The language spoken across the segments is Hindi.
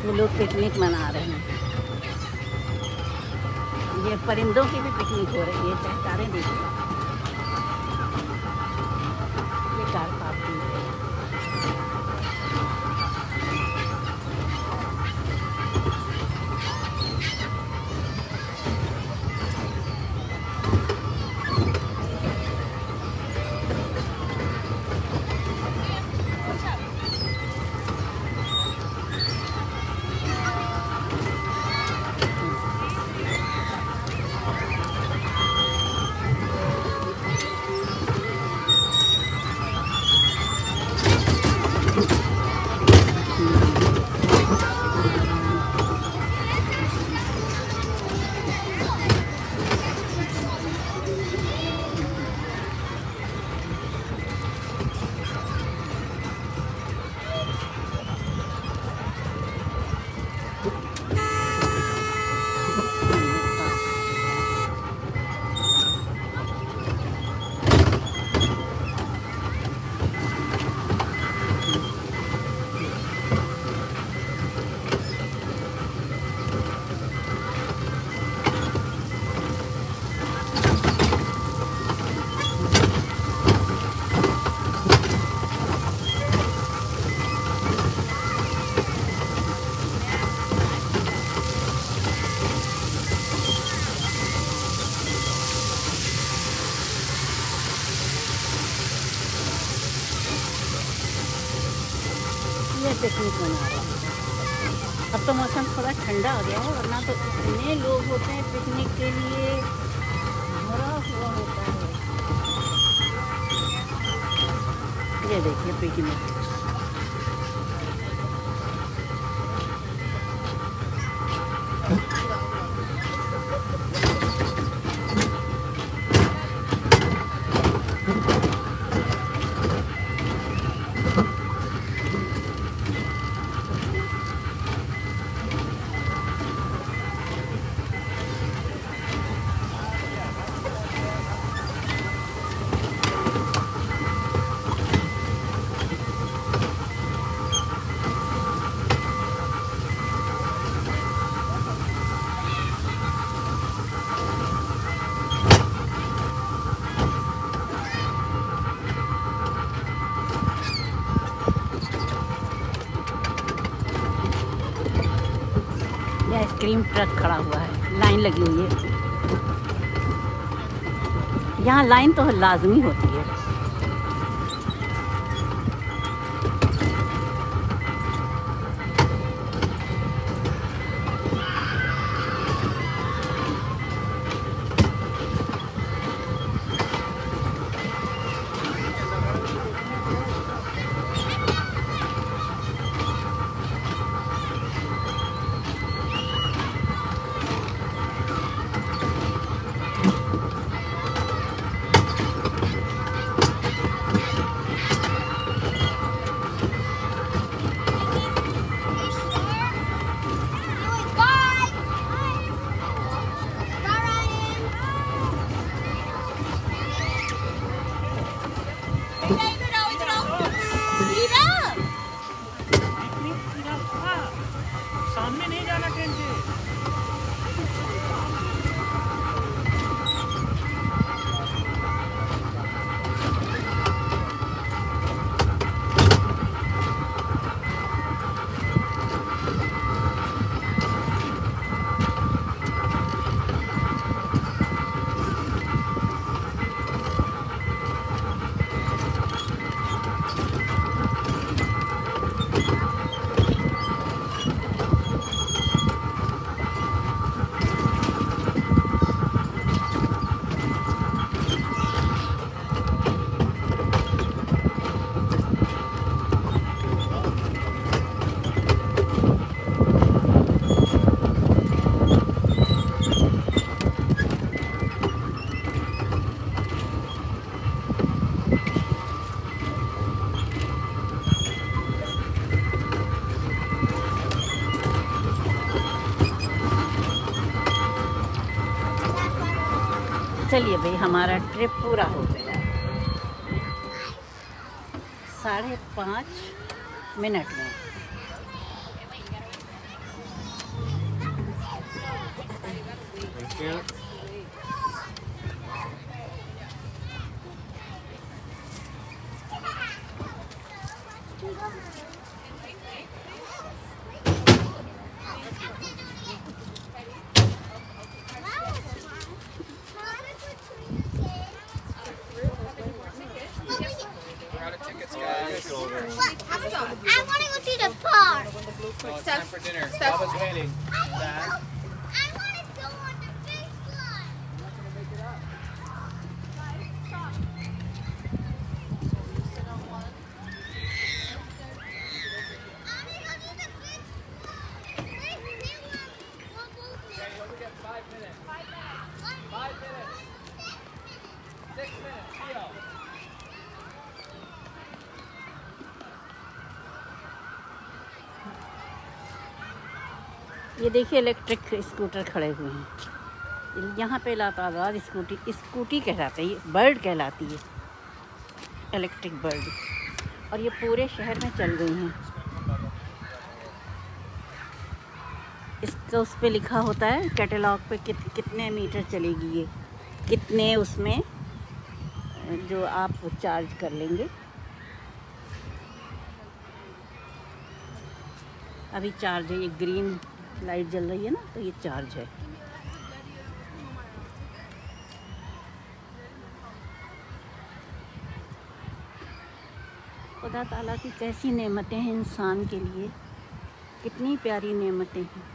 ये लोग पिकनिक मना रहे हैं। ये परिंदों की भी पिकनिक हो रही है। चहकारें देखिए, ये कार पार्किंग है। पिकनिक मना रहे हैं। अब तो मौसम थोड़ा ठंडा हो गया है, वरना तो इतने लोग होते हैं पिकनिक के लिए, भरा हुआ होता है। ये देखिए पिकनिक। आइसक्रीम ट्रक खड़ा हुआ है, लाइन लगी हुई है। यहाँ लाइन तो लाजमी होती है। सामने नहीं जाना ट्रेन से। चलिए भाई, हमारा ट्रिप पूरा हो गया। 5:30 में Yeah. I want to go to the park. Oh, it's time for dinner. Baba's waiting. Dad. I want to go on the big slide. Okay, you only get 5 minutes. 5 minutes. 6 minutes. Theo. ये देखिए इलेक्ट्रिक स्कूटर खड़े हुए हैं। यहाँ पे लातादाद स्कूटी कहलाते हैं, ये बर्ड कहलाती है, इलेक्ट्रिक बर्ड। और ये पूरे शहर में चल गई हैं। इसका उस पे लिखा होता है कैटलॉग पे कितने मीटर चलेगी ये, कितने उसमें जो आप चार्ज कर लेंगे। अभी चार्ज है, ये ग्रीन लाइट जल रही है ना, तो ये चार्ज है। खुदा ताला की कैसी नेमतें हैं इंसान के लिए, कितनी प्यारी नेमतें हैं।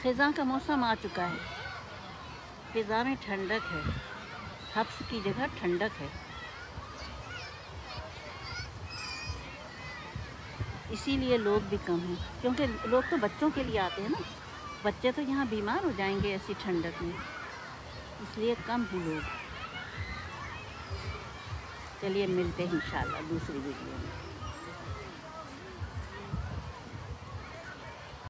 ख़िज़ा का मौसम आ चुका है, फ़िज़ा में ठंडक है, हब्स की जगह ठंडक है। इसीलिए लोग भी कम हैं, क्योंकि लोग तो बच्चों के लिए आते हैं ना, बच्चे तो यहाँ बीमार हो जाएंगे ऐसी ठंडक में, इसलिए कम हैं लोग। चलिए मिलते हैं इंशाल्लाह दूसरी वीडियो में।